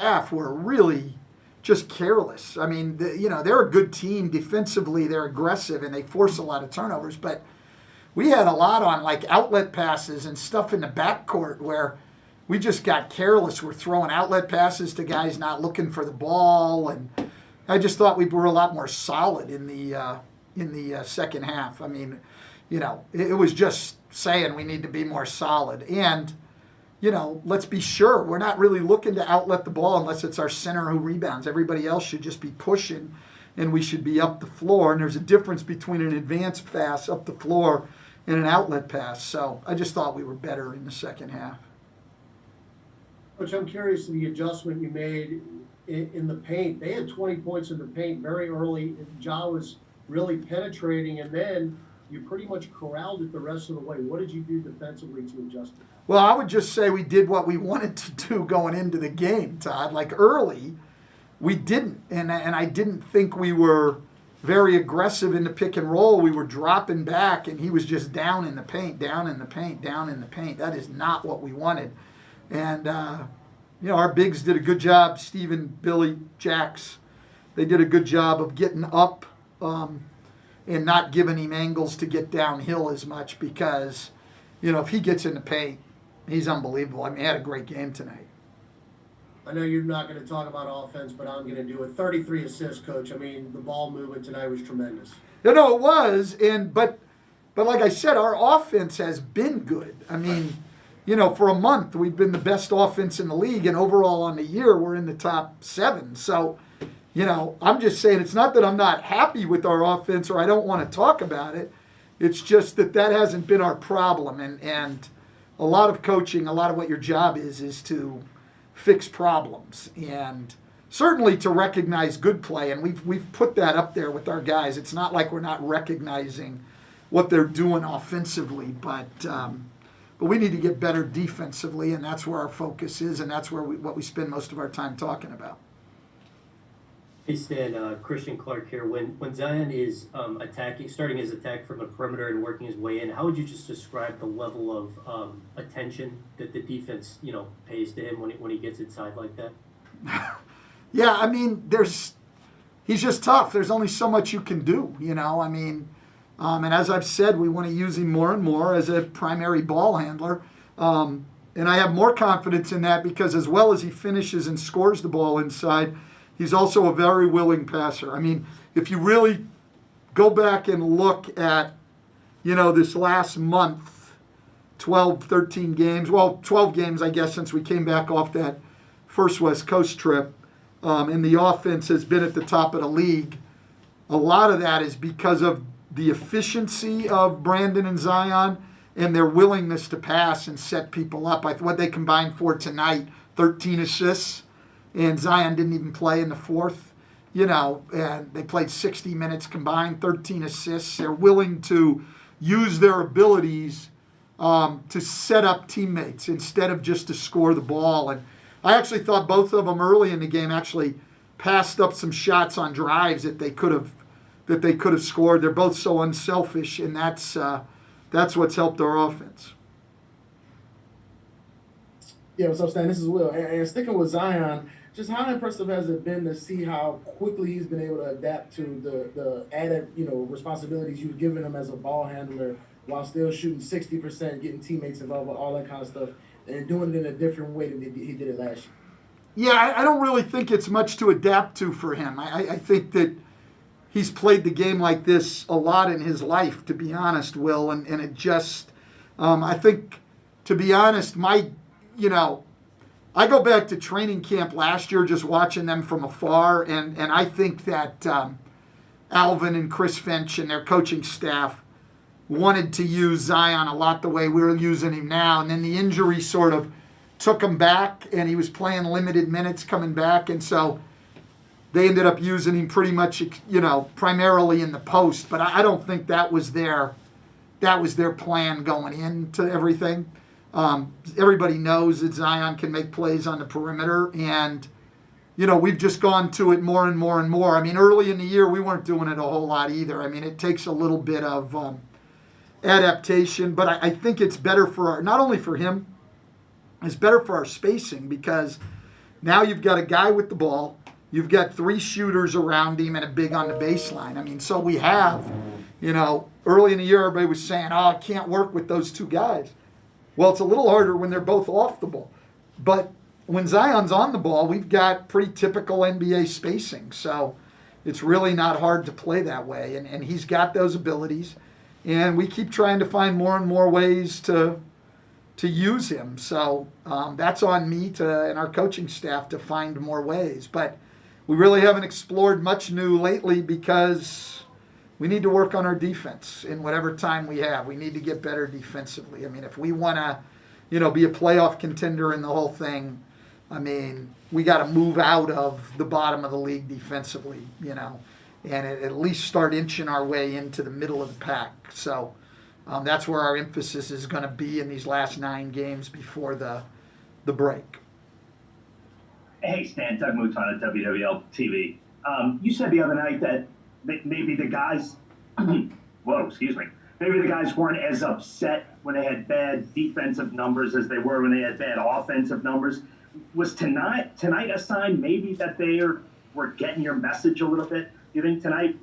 half were really just careless. I mean, they're a good team defensively. They're aggressive and they force a lot of turnovers. But we had a lot on like outlet passes and stuff in the backcourt where we just got careless. We're throwing outlet passes to guys not looking for the ball, and I just thought we were a lot more solid in the second half. I mean, it was just saying we need to be more solid. And let's be sure, we're not really looking to outlet the ball unless it's our center who rebounds. Everybody else should just be pushing, and we should be up the floor. And there's a difference between an advanced pass up the floor and an outlet pass. So I just thought we were better in the second half. Coach, I'm curious to the adjustment you made in the paint. They had 20 points in the paint very early. Ja was really penetrating, and then you pretty much corralled it the rest of the way. What did you do defensively to adjust it? Well, I would just say we did what we wanted to do going into the game, Todd. Like early, we didn't. And I didn't think we were very aggressive in the pick and roll. We were dropping back, and he was just down in the paint, down in the paint, down in the paint. That is not what we wanted. And, our bigs did a good job. Steven, Billy, Jax, they did a good job of getting up and not giving him angles to get downhill as much because, if he gets in the paint, he's unbelievable. I mean, he had a great game tonight. I know you're not going to talk about offense, but I'm going to do it. 33 assists, Coach. I mean, the ball movement tonight was tremendous. It was. But like I said, our offense has been good. I mean, for a month, we've been the best offense in the league, and overall on the year, we're in the top 7. So, I'm just saying it's not that I'm not happy with our offense or I don't want to talk about it. It's just that hasn't been our problem. And a lot of coaching, a lot of what your job is to fix problems. And certainly to recognize good play. And we've put that up there with our guys. It's not like we're not recognizing what they're doing offensively, but we need to get better defensively, and that's where our focus is, and that's where what we spend most of our time talking about. Hey Stan, Christian Clark here. When Zion is starting his attack from the perimeter and working his way in, how would you just describe the level of attention that the defense pays to him when he gets inside like that? Yeah, I mean, he's just tough. There's only so much you can do, I mean. And as I've said, we want to use him more and more as a primary ball handler. And I have more confidence in that because as well as he finishes and scores the ball inside, he's also a very willing passer. I mean, if you really go back and look at, this last month, 12, 13 games, 12 games, I guess, since we came back off that first West Coast trip, and the offense has been at the top of the league. A lot of that is because of the efficiency of Brandon and Zion and their willingness to pass and set people up. What they combined for tonight, 13 assists, and Zion didn't even play in the fourth, and they played 60 minutes combined, 13 assists. They're willing to use their abilities to set up teammates instead of just to score the ball. And I actually thought both of them early in the game actually passed up some shots on drives that they could have scored. They're both so unselfish, and that's what's helped our offense. Yeah, what's up, Stan? This is Will. And sticking with Zion, just how impressive has it been to see how quickly he's been able to adapt to the added, responsibilities you've given him as a ball handler while still shooting 60%, getting teammates involved with all that kind of stuff, and doing it in a different way than he did it last year? Yeah, I don't really think it's much to adapt to for him. I think that he's played the game like this a lot in his life, to be honest, Will, and it just, I think, to be honest, I go back to training camp last year just watching them from afar, and I think that Alvin and Chris Finch and their coaching staff wanted to use Zion a lot the way we're using him now, and then the injury sort of took him back, and he was playing limited minutes coming back, and so they ended up using him pretty much, primarily in the post. But I don't think that was their plan going into everything. Everybody knows that Zion can make plays on the perimeter, and we've just gone to it more and more and more. I mean, early in the year we weren't doing it a whole lot either. I mean, it takes a little bit of adaptation, but I think it's better not only for him, it's better for our spacing because Now you've got a guy with the ball. You've got 3 shooters around him and a big on the baseline. I mean, so we have, early in the year, everybody was saying, I can't work with those 2 guys. Well, it's a little harder when they're both off the ball. But when Zion's on the ball, we've got pretty typical NBA spacing. So it's really not hard to play that way. And he's got those abilities. And we keep trying to find more and more ways to use him. So that's on me and our coaching staff to find more ways. But we really haven't explored much new lately because we need to work on our defense in whatever time we have. We need to get better defensively. I mean, if we want to, be a playoff contender in the whole thing, I mean, we got to move out of the bottom of the league defensively, and at least start inching our way into the middle of the pack. So that's where our emphasis is going to be in these last 9 games before the break. Hey, Stan, Doug Mouton at WWL TV. You said the other night that maybe the guys, maybe the guys weren't as upset when they had bad defensive numbers as they were when they had bad offensive numbers. Was tonight a sign maybe that they were getting your message a little bit? Do you think tonight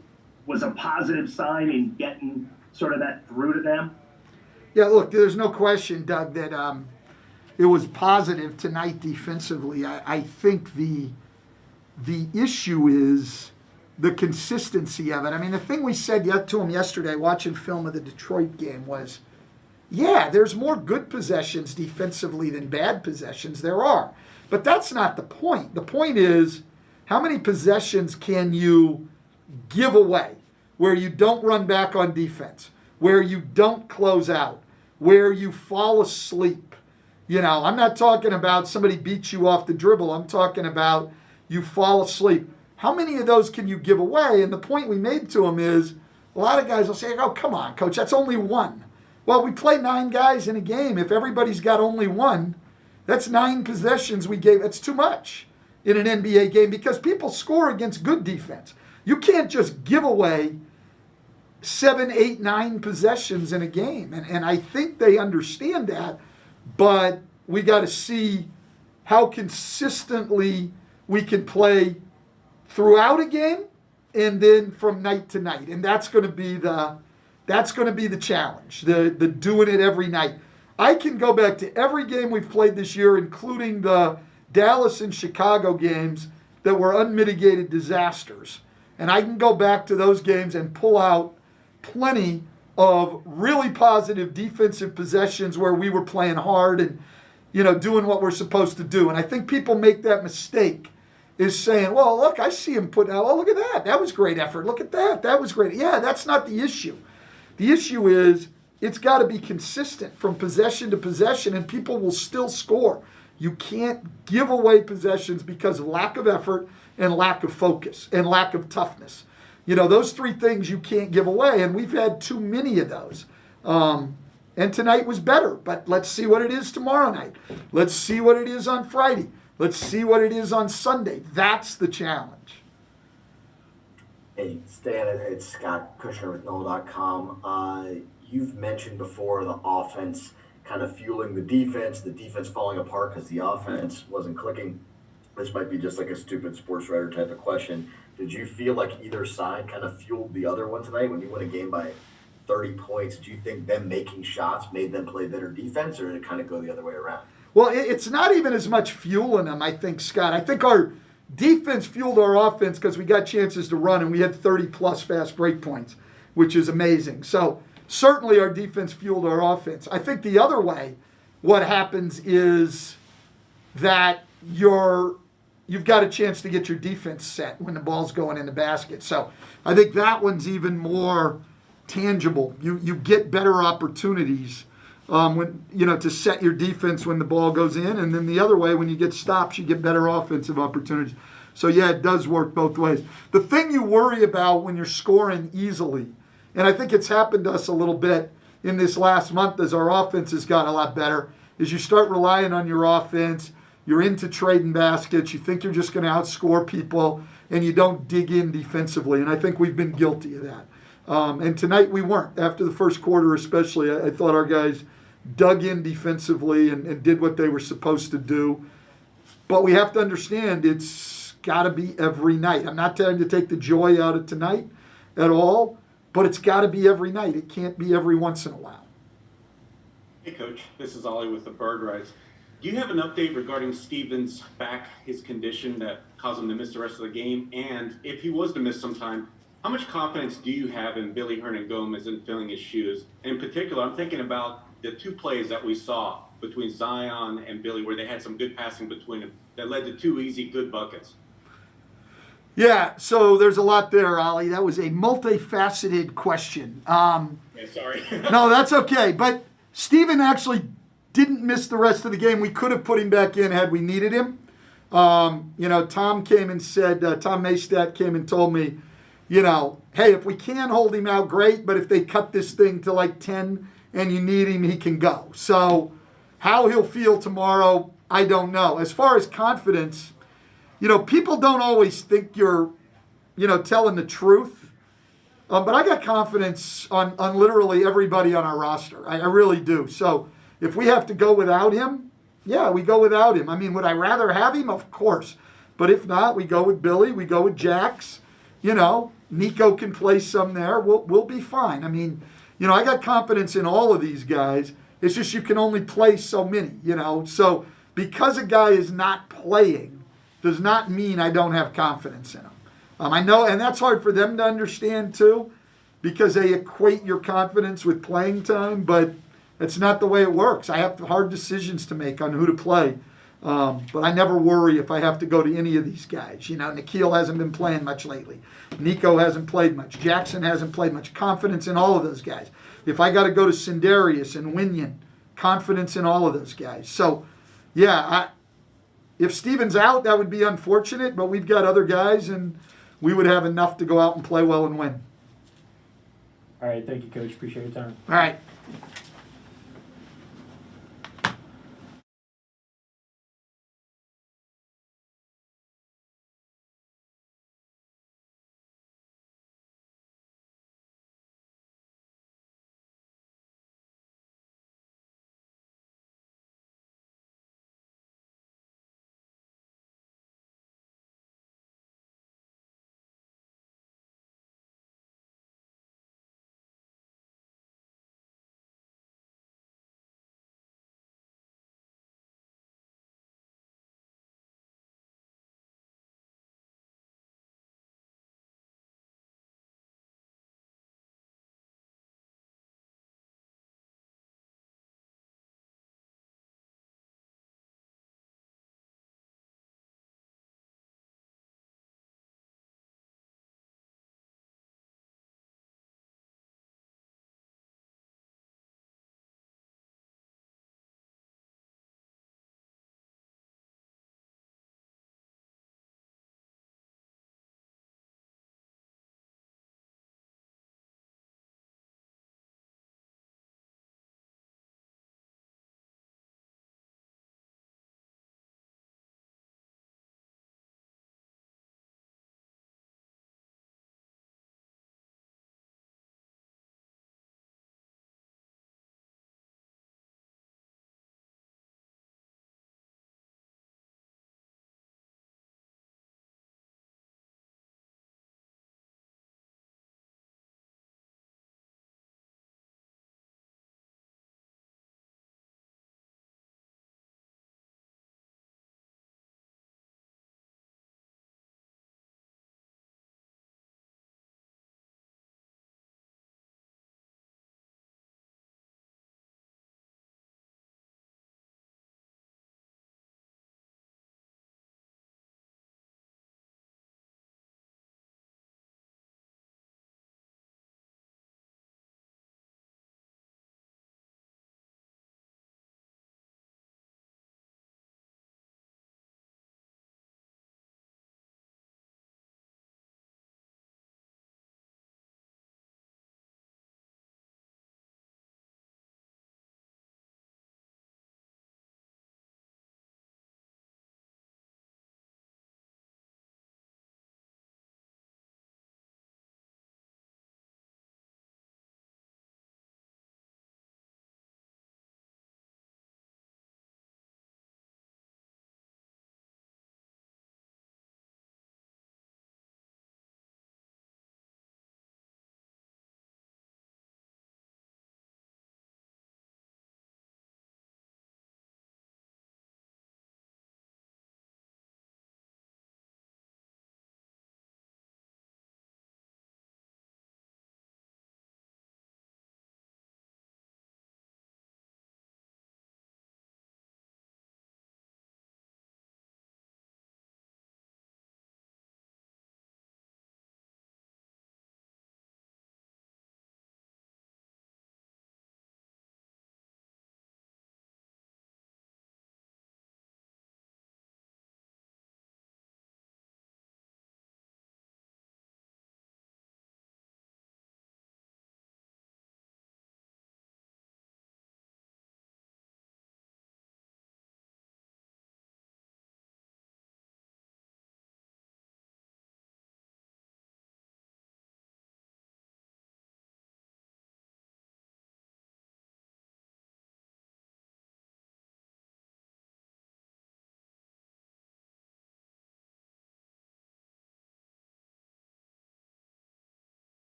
was a positive sign in getting sort of that through to them? Yeah, look, there's no question, Doug, that it was positive tonight defensively. I think the issue is the consistency of it. I mean, the thing we said to him yesterday, watching film of the Detroit game, was, yeah, there's more good possessions defensively than bad possessions. There are. But that's not the point. The point is, how many possessions can you give away where you don't run back on defense, where you don't close out, where you fall asleep? I'm not talking about somebody beats you off the dribble. I'm talking about you fall asleep. How many of those can you give away? And the point we made to him is, a lot of guys will say, oh, come on, coach, that's only 1. Well, we play 9 guys in a game. If everybody's got only 1, that's 9 possessions we gave. That's too much in an NBA game because people score against good defense. You can't just give away 7, 8, 9 possessions in a game. And I think they understand that, but we got to see how consistently we can play throughout a game and then from night to night. And that's going to be the challenge, the doing it every night. I can go back to every game we've played this year, including the Dallas and Chicago games that were unmitigated disasters. And I can go back to those games and pull out plenty of really positive defensive possessions where we were playing hard and, doing what we're supposed to do. And I think people make that mistake, is saying, well, look, I see him put out, oh, look at that. That was great effort. Look at that. That was great. Yeah, that's not the issue. The issue is it's got to be consistent from possession to possession, and people will still score. You can't give away possessions because of lack of effort and lack of focus and lack of toughness. Those 3 things you can't give away, and we've had too many of those. And tonight was better, but let's see what it is tomorrow night. Let's see what it is on Friday. Let's see what it is on Sunday. That's the challenge. Hey, Stan, it's Scott Kushner with NOLA.com. You've mentioned before the offense kind of fueling the defense falling apart because the offense wasn't clicking. This might be just like a stupid sports writer type of question. Did you feel like either side kind of fueled the other one tonight? When you win a game by 30 points, do you think them making shots made them play better defense, or did it kind of go the other way around? Well, it's not even as much fueling them, I think, Scott. I think our defense fueled our offense because we got chances to run, and we had 30-plus fast break points, which is amazing. So certainly our defense fueled our offense. I think the other way, what happens is that you've got a chance to get your defense set when the ball's going in the basket. So I think that one's even more tangible. You get better opportunities when to set your defense when the ball goes in, and then the other way, when you get stops, you get better offensive opportunities. So yeah, it does work both ways. The thing you worry about when you're scoring easily, and I think it's happened to us a little bit in this last month as our offense has gotten a lot better, is you start relying on your offense. You're into trading baskets. You think you're just going to outscore people, and you don't dig in defensively. And I think we've been guilty of that. And tonight we weren't. After the first quarter especially, I thought our guys dug in defensively and did what they were supposed to do. But we have to understand it's got to be every night. I'm not trying to take the joy out of tonight at all, but it's got to be every night. It can't be every once in a while. Hey, Coach. This is Ollie with the Bird Rights. Do you have an update regarding Stevens' back, his condition that caused him to miss the rest of the game? And if he was to miss some time, how much confidence do you have in Billy Hernangomez in filling his shoes? In particular, I'm thinking about the two plays that we saw between Zion and Billy where they had some good passing between them that led to two easy, good buckets. Yeah, so there's a lot there, Ollie. That was a multifaceted question. Yeah, sorry. No, that's okay. But Steven actually didn't miss the rest of the game. We could have put him back in had we needed him. Tom came and said, Tom Maystat came and told me, hey, if we can hold him out, great. But if they cut this thing to like 10 and you need him, he can go. So how he'll feel tomorrow, I don't know. As far as confidence, people don't always think you're, telling the truth. But I got confidence on literally everybody on our roster. I really do. So if we have to go without him, yeah, we go without him. I mean, would I rather have him? Of course. But if not, we go with Billy. We go with Jax. Nico can play some there. We'll be fine. I mean, I got confidence in all of these guys. It's just you can only play so many, So because a guy is not playing does not mean I don't have confidence in him. I know, and that's hard for them to understand too, because they equate your confidence with playing time, but it's not the way it works. I have hard decisions to make on who to play. But I never worry if I have to go to any of these guys. Nikhil hasn't been playing much lately. Nico hasn't played much. Jackson hasn't played much. Confidence in all of those guys. If I got to go to Sindarius and Winyan, confidence in all of those guys. So, yeah, if Steven's out, that would be unfortunate, but we've got other guys, and we would have enough to go out and play well and win. All right, thank you, Coach. Appreciate your time. All right.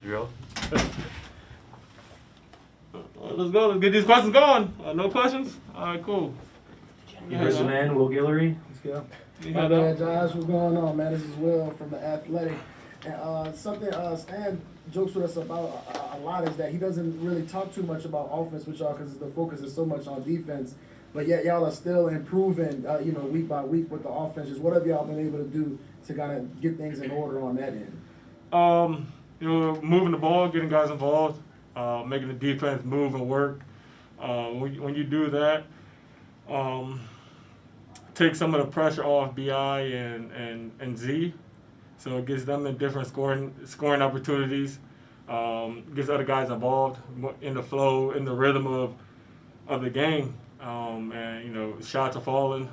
Drill. Let's go. Let's get these questions going. No questions? All right, cool. First man, Will Guillory. Let's go. Hi there, Josh. What's going on, man? This is Will from The Athletic. And something Stan jokes with us about a lot is that he doesn't really talk too much about offense with y'all because the focus is so much on defense. But yet y'all are still improving, week by week with the offense. Just what have y'all been able to do to kind of get things in order on that end? Moving the ball, getting guys involved, making the defense move and work. When you do that, take some of the pressure off BI and Z, so it gets them in different scoring opportunities. Gets other guys involved in the flow, in the rhythm of the game, and shots are falling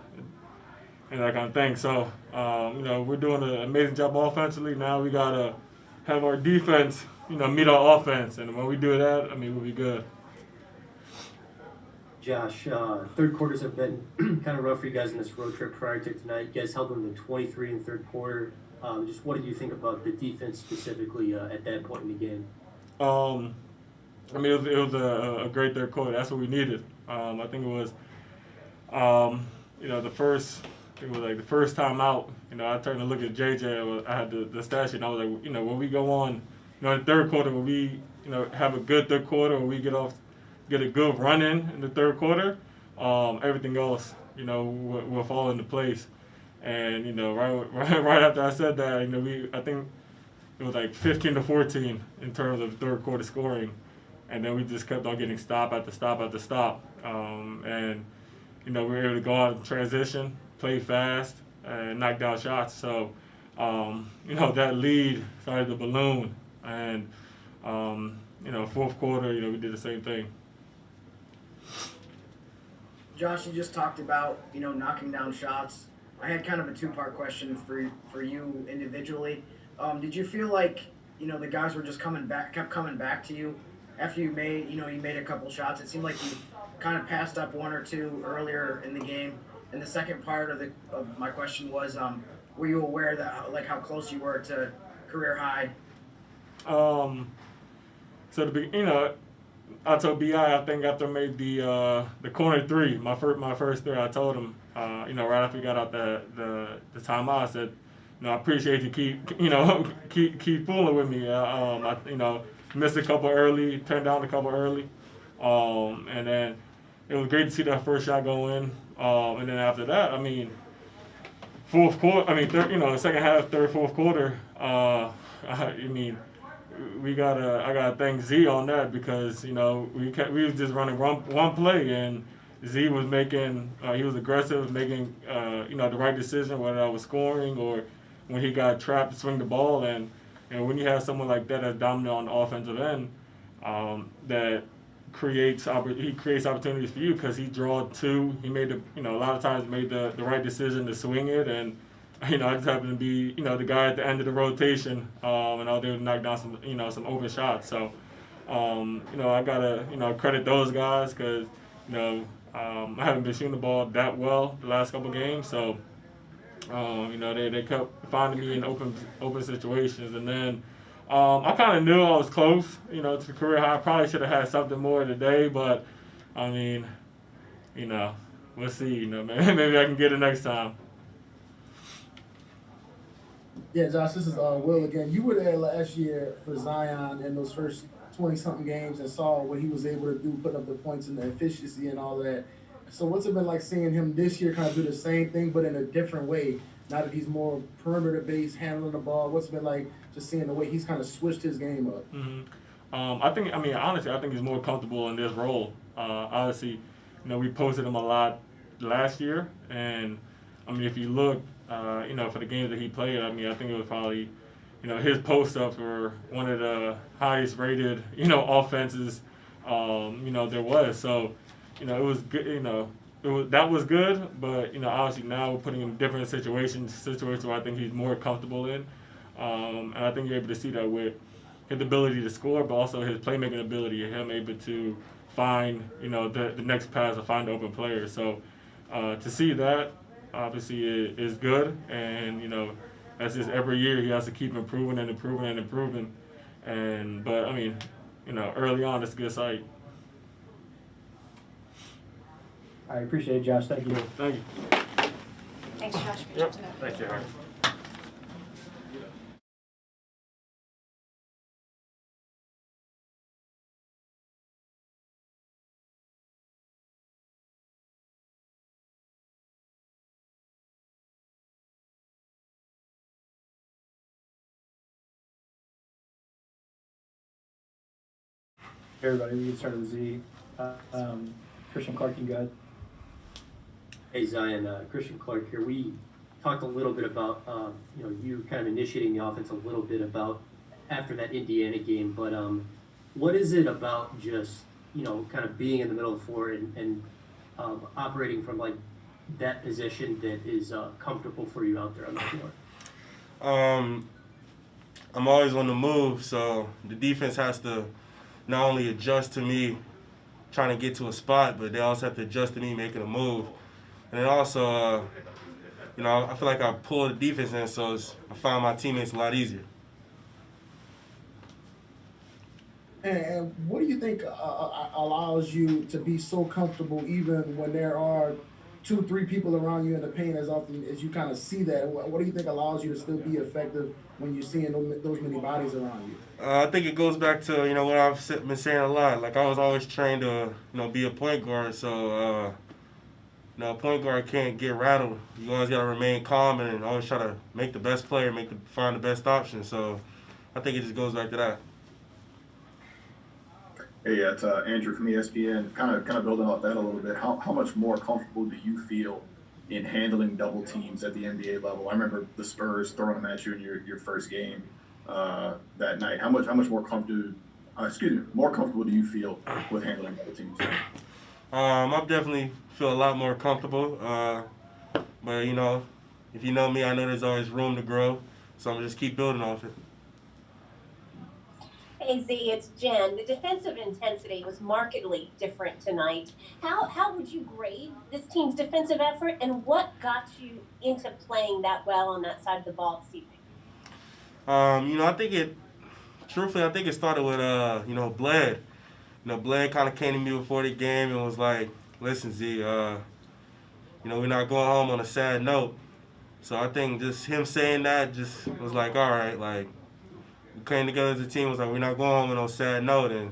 and that kind of thing. So we're doing an amazing job offensively. Now we gotta have our defense, meet our offense, and when we do that, we'll be good. Josh, third quarters have been kind of rough for you guys in this road trip prior to tonight. You guys held them to 23 in the third quarter. Just what did you think about the defense specifically at that point in the game? It was a great third quarter. That's what we needed. I think it was, the first time out. I turned to look at JJ. I had the stat sheet, and I was like, when we go on, in the third quarter, when we, have a good third quarter, or we get a good run in the third quarter, everything else, will fall into place. And right after I said that, I think it was like 15-14 in terms of third quarter scoring, and then we just kept on getting stop after stop after stop. We were able to go out and transition, play fast, and knock down shots. So, that lead started to balloon, and fourth quarter, we did the same thing. Josh, you just talked about, knocking down shots. I had kind of a two-part question for you individually. Did you feel like, the guys were just kept coming back to you after you made a couple shots? It seemed like you kind of passed up one or two earlier in the game. And the second part of my question was, were you aware that how close you were to career high? I told BI, I think after I made the corner three, my first three, I told him, right after we got out the timeout, I said, I appreciate you keep fooling with me. I missed a couple early, turned down a couple early, and then it was great to see that first shot go in. And then after that, fourth quarter, second half, third, fourth quarter, I gotta thank Z on that because we was just running one play and Z was making he was aggressive, making the right decision whether I was scoring or when he got trapped to swing the ball. And when you have someone like that that's dominant on the offensive end, that creates opportunities for you because he draw two. He made a lot of times made the right decision to swing it, and I just happened to be the guy at the end of the rotation, and I was able to knock down some open shots. So I gotta credit those guys because I haven't been shooting the ball that well the last couple games. So they kept finding me in open situations, and then I kind of knew I was close to career high. I probably should have had something more today, but we'll see. Maybe I can get it next time. Yeah, Josh, this is Will again. You were there last year for Zion in those first 20-something games and saw what he was able to do, putting up the points and the efficiency and all that. So what's it been like seeing him this year kind of do the same thing but in a different way, now that he's more perimeter-based, handling the ball? What's it been like just seeing the way he's kind of switched his game up? Mm-hmm. Honestly, I think he's more comfortable in this role. Obviously, we posted him a lot last year, and if you look, for the games that he played, I think it was probably, his post-ups were one of the highest rated, offenses, there was. So, it was good, that was good, but, obviously now we're putting him in different situations where I think he's more comfortable in. And I think you're able to see that with his ability to score, but also his playmaking ability, him able to find, the next pass or find the open player. So to see that, obviously, is good. And, that's just every year he has to keep improving and improving and improving. But I mean, early on, it's a good sight. I appreciate it, Josh. Thank you. Thank you. Thanks, Josh. Good Yep. job tonight. Thanks, Jared. Hey, everybody, we get started with Z. Christian Clark, you go ahead. Hey Zion, Christian Clark here. We talked a little bit about you kind of initiating the offense a little bit about after that Indiana game, but what is it about just kind of being in the middle of the floor and operating from like that position that is comfortable for you out there on the floor? I'm always on the move, so the defense has to not only adjust to me trying to get to a spot, but they also have to adjust to me making a move. And then also, I feel like I pull the defense in, so I find my teammates a lot easier. And what do you think allows you to be so comfortable even when there are 2-3 people around you in the paint as often as you kind of see that? What do you think allows you to still be effective when you're seeing those many bodies around you? I think it goes back to, what I've been saying a lot. Like, I was always trained to, be a point guard, so, a point guard can't get rattled. You always got to remain calm and always try to make the best player, find the best option. So I think it just goes back to that. Hey, it's Andrew from ESPN. Kind of building off that a little bit. How much more comfortable do you feel in handling double teams at the NBA level? I remember the Spurs throwing them at you in your first game that night. How much more comfortable do you feel with handling double teams? I definitely feel a lot more comfortable. But if you know me, I know there's always room to grow. So I'm gonna just keep building off it. Hey Z, it's Jen. The defensive intensity was markedly different tonight. How would you grade this team's defensive effort, and what got you into playing that well on that side of the ball this evening? I think it started with Bled. Bled kind of came to me before the game and was like, "Listen, Z, we're not going home on a sad note." So I think just him saying that just was like, all right, like. We came together as a team, was like, we're not going home on no sad note, and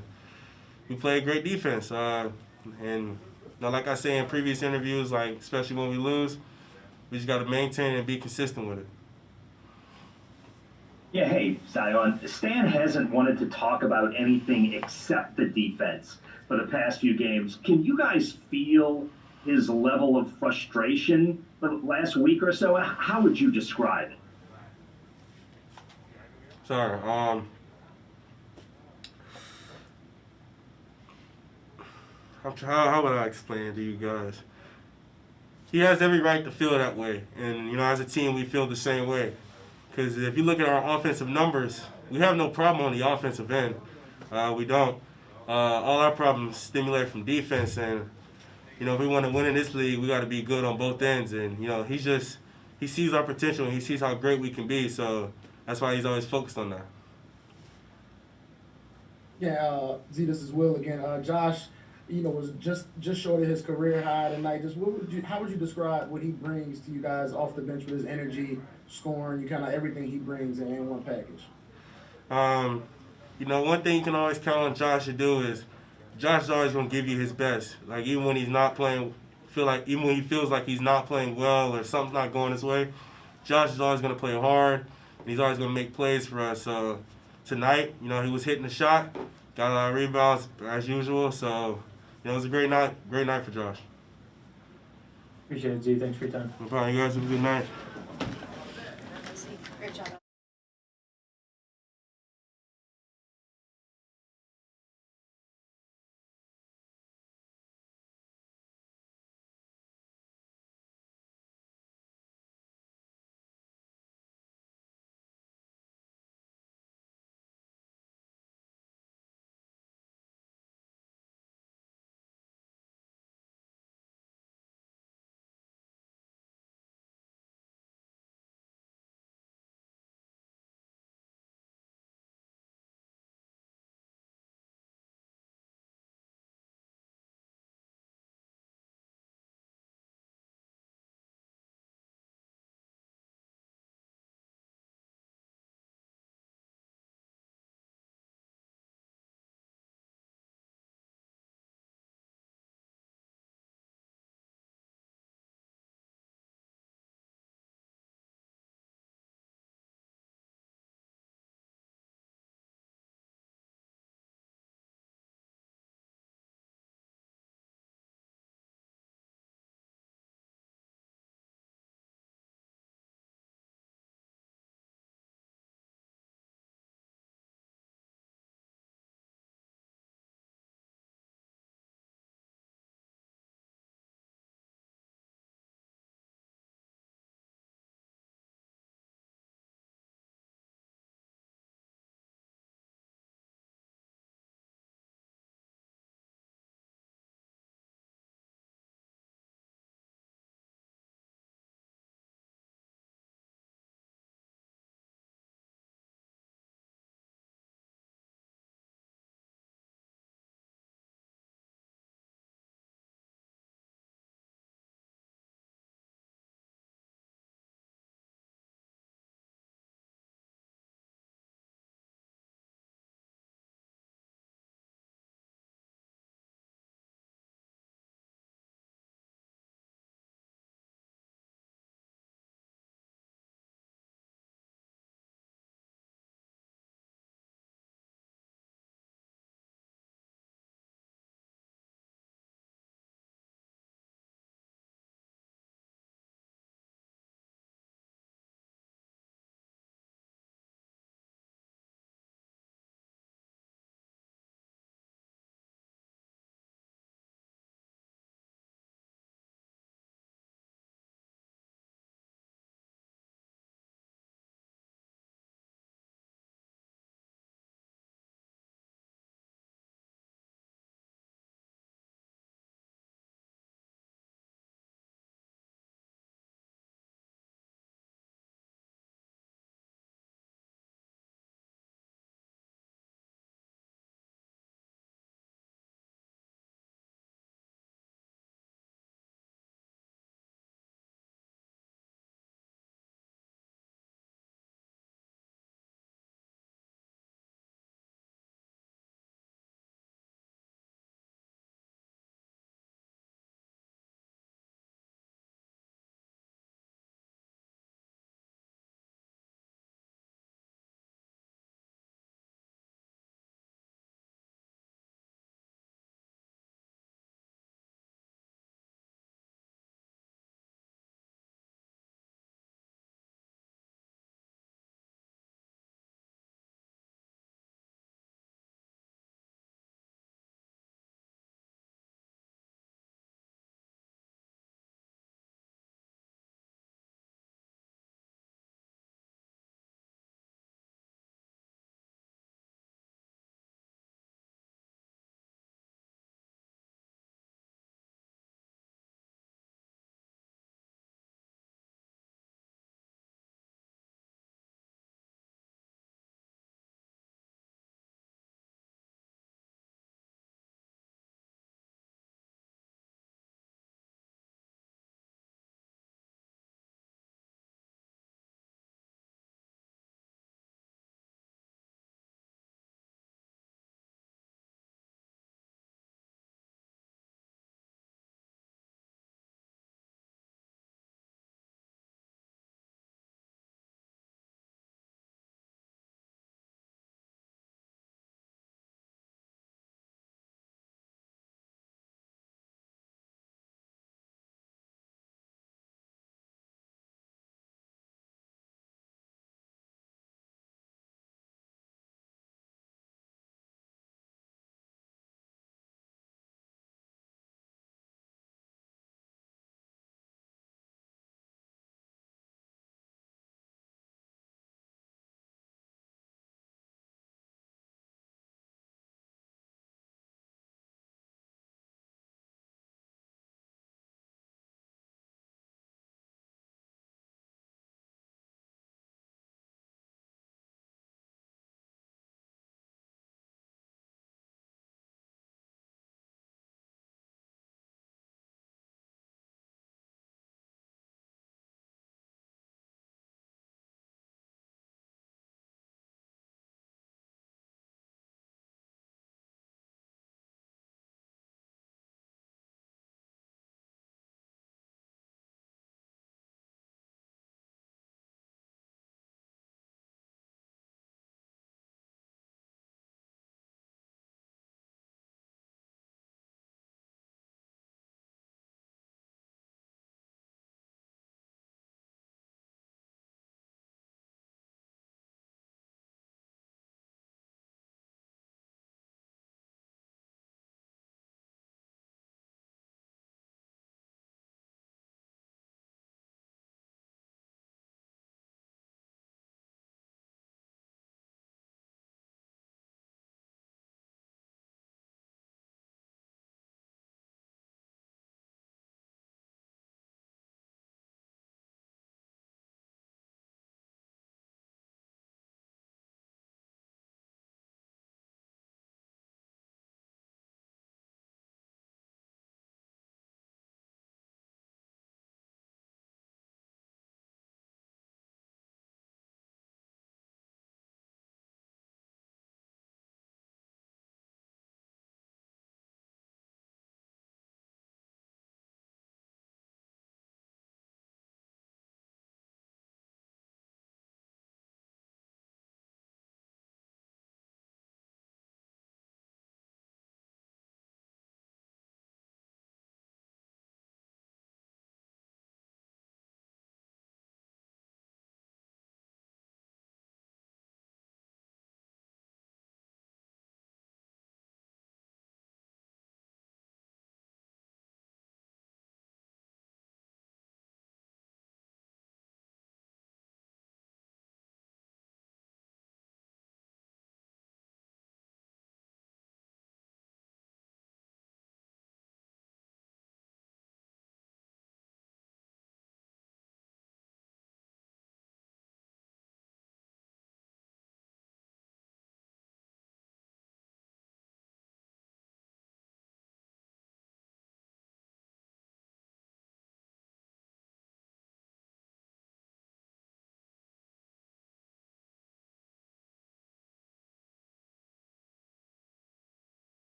we played great defense. And like I say in previous interviews, like especially when we lose, we just got to maintain and be consistent with it. Yeah, hey, Zion. Stan hasn't wanted to talk about anything except the defense for the past few games. Can you guys feel his level of frustration for the last week or so? How would you describe it? Sorry. How would I explain it to you guys? He has every right to feel that way, and as a team, we feel the same way. Because if you look at our offensive numbers, we have no problem on the offensive end. We don't. All our problems stimulate from defense, and if we want to win in this league, we got to be good on both ends. And he sees our potential, and he sees how great we can be. So. That's why he's always focused on that. Yeah, Z, this is Will again. Josh, was just short of his career high tonight. Just how would you describe what he brings to you guys off the bench with his energy, scoring, everything he brings in one package? One thing you can always count on Josh to do is Josh is always going to give you his best. Like even when he's not playing, even when he feels like he's not playing well or something's not going his way, Josh is always going to play hard. He's always going to make plays for us. So tonight, he was hitting the shot, got a lot of rebounds as usual. So, it was a great night for Josh. Appreciate it, Z. Thanks for your time. No problem. You guys have a good night. Great job.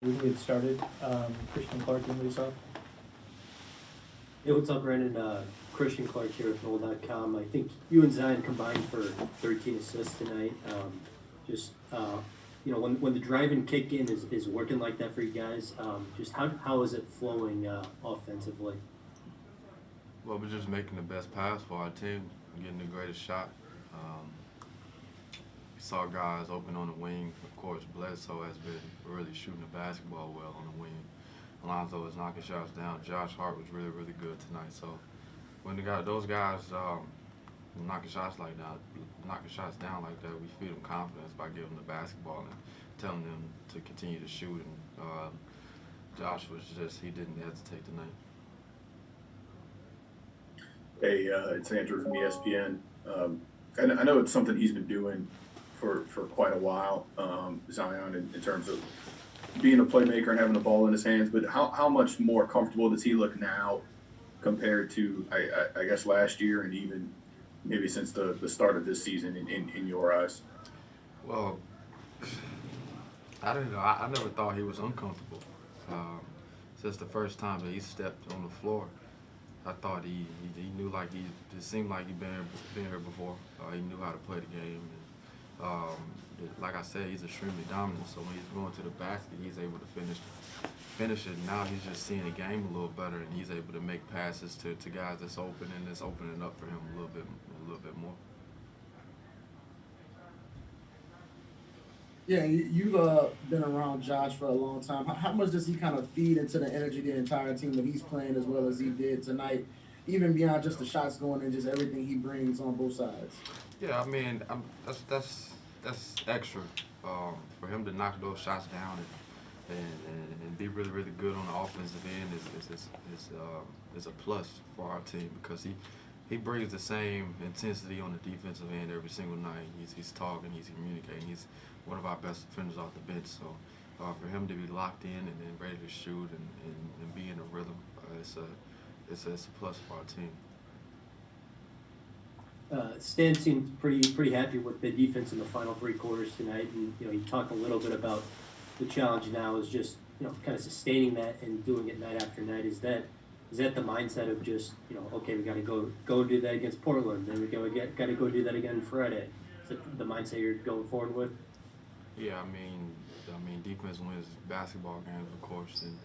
We can get started. Christian Clark, you lead us off. Hey, what's up, Brandon? Christian Clark here with Noel.com. I think you and Zion combined for 13 assists tonight. When the drive and kick in is working like that for you guys, just how is it flowing offensively? Well, we're just making the best pass for our team, getting the greatest shot. We saw guys open on the wing. Of course, Bledsoe has been really shooting the basketball well on the wing. Alonzo is knocking shots down. Josh Hart was really, really good tonight. So when those guys knocking shots down like that, we feed them confidence by giving them the basketball and telling them to continue to shoot. And Josh he didn't hesitate tonight. Hey, it's Andrew from ESPN. I know it's something he's been doing for quite a while, Zion, in terms of being a playmaker and having the ball in his hands, but how much more comfortable does he look now compared to, I guess, last year and even maybe since the start of this season in your eyes? Well, I don't know. I never thought he was uncomfortable. Since the first time that he stepped on the floor, I thought he knew, like it seemed like he'd been here before. He knew how to play the game. And, like I said, he's extremely dominant. So when he's going to the basket, he's able to finish it. Now he's just seeing the game a little better, and he's able to make passes to guys that's open, and it's opening up for him a little bit more. Yeah, you've been around Josh for a long time. How much does he kind of feed into the energy of the entire team when he's playing as well as he did tonight, even beyond just the shots going and just everything he brings on both sides? Yeah, I mean, that's extra for him to knock those shots down and be really, really good on the offensive end is a plus for our team, because he brings the same intensity on the defensive end every single night. He's talking, he's communicating. He's one of our best defenders off the bench. So for him to be locked in and ready to shoot and be in a rhythm, it's a plus for our team. Stan seemed pretty happy with the defense in the final three quarters tonight, and you talked a little bit about the challenge now is just kind of sustaining that and doing it night after night. Is that the mindset of just okay, we got to go do that against Portland, then we got to go do that again Friday? Is that the mindset you're going forward with? Yeah, I mean, defense wins basketball games, of course, and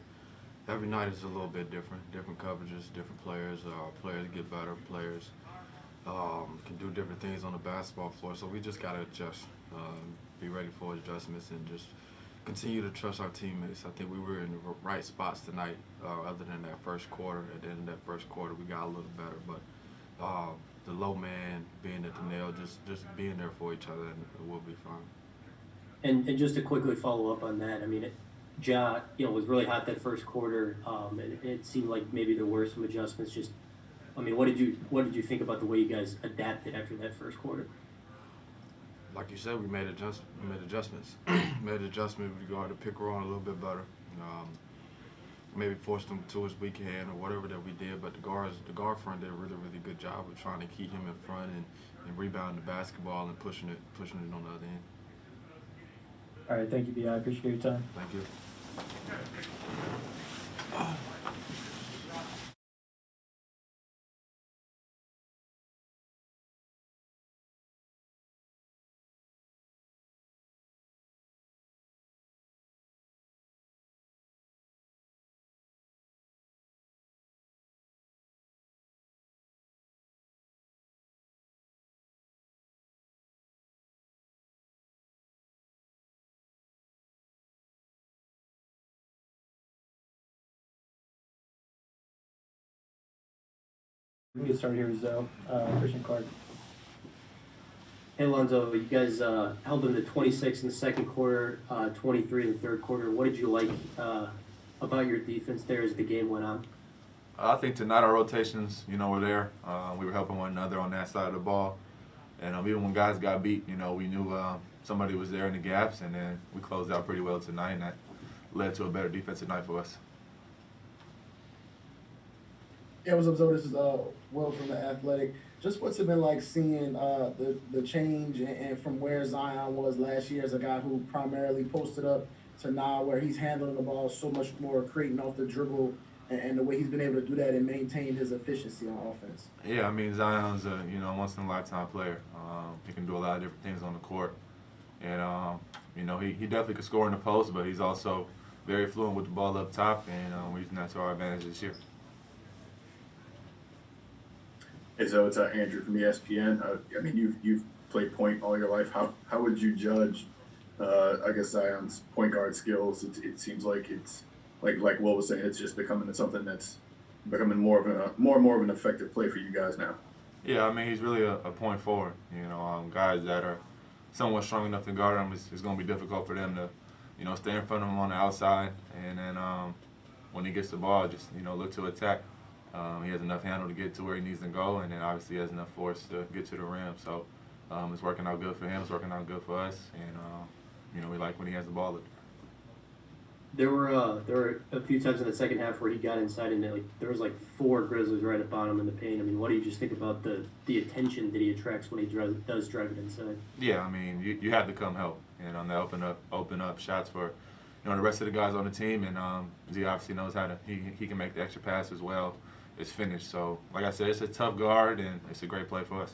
every night is a little bit different coverages, different players. Players get better, players can do different things on the basketball floor. So we just got to adjust, be ready for adjustments, and just continue to trust our teammates. I think we were in the right spots tonight, other than that first quarter. At the end of that first quarter, we got a little better, but the low man being at the nail, just being there for each other, and we'll be fine. And just to quickly follow up on that, I mean, Ja, was really hot that first quarter, and it seemed like maybe there were some adjustments. Just, I mean, what did you think about the way you guys adapted after that first quarter? Like you said, we made adjustments. Made adjustments. We got to pick her on a little bit better. Maybe forced him to his weak hand or whatever that we did. But the guard front did a really, really good job of trying to keep him in front and rebounding the basketball and pushing it on the other end. All right, thank you, B.I. I appreciate your time. Thank you. We can get started here with Zoe, Christian Clark. Hey, Alonzo, you guys held them to 26 in the second quarter, 23 in the third quarter. What did you like about your defense there as the game went on? I think tonight our rotations, were there. We were helping one another on that side of the ball. And even when guys got beat, we knew somebody was there in the gaps, and then we closed out pretty well tonight, and that led to a better defensive night for us. Yeah, what's up, Zoe? This is Will from The Athletic. Just what's it been like seeing the change and from where Zion was last year as a guy who primarily posted up to now where he's handling the ball so much more, creating off the dribble, and the way he's been able to do that and maintain his efficiency on offense. Yeah, I mean, Zion's a once in a lifetime player. He can do a lot of different things on the court, and he definitely could score in the post, but he's also very fluent with the ball up top, and we're using that to our advantage this year. Hey, so it's Andrew from ESPN. I mean, you've played point all your life. How would you judge, I guess, Zion's point guard skills? It seems like it's like Will was saying, it's just becoming something that's becoming more and more of an effective play for you guys now. Yeah, I mean, he's really a point forward. Guys that are somewhat strong enough to guard him, it's going to be difficult for them to, stay in front of him on the outside, and then when he gets the ball, just look to attack. He has enough handle to get to where he needs to go, and then obviously he has enough force to get to the rim. So it's working out good for him. It's working out good for us, and we like when he has the ball. There were a few times in the second half where he got inside and there was 4 Grizzlies right at bottom in the paint. I mean, what do you just think about the attention that he attracts when he does drive it inside? Yeah, I mean, you have to come help, and they open up shots for the rest of the guys on the team, and Z obviously knows how to he can make the extra pass as well. It's finished. So, like I said, it's a tough guard, and it's a great play for us.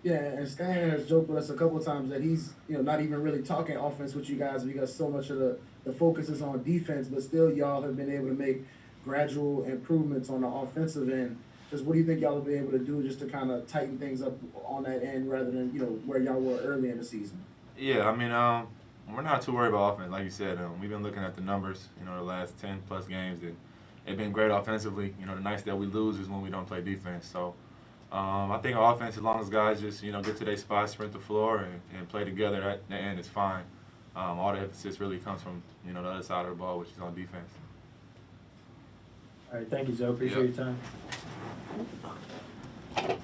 Yeah, and Stan has joked with us a couple of times that he's not even really talking offense with you guys because so much of the focus is on defense, but still y'all have been able to make gradual improvements on the offensive end. Just what do you think y'all will be able to do just to kind of tighten things up on that end rather than where y'all were early in the season? Yeah, I mean, we're not too worried about offense. Like you said, we've been looking at the numbers, the last 10+ games, and they've been great offensively. The nights that we lose is when we don't play defense. So I think our offense, as long as guys just get to their spot, sprint the floor, and play together at the end, is fine. All the emphasis really comes from the other side of the ball, which is on defense. All right, thank you, Zoe. Appreciate your time.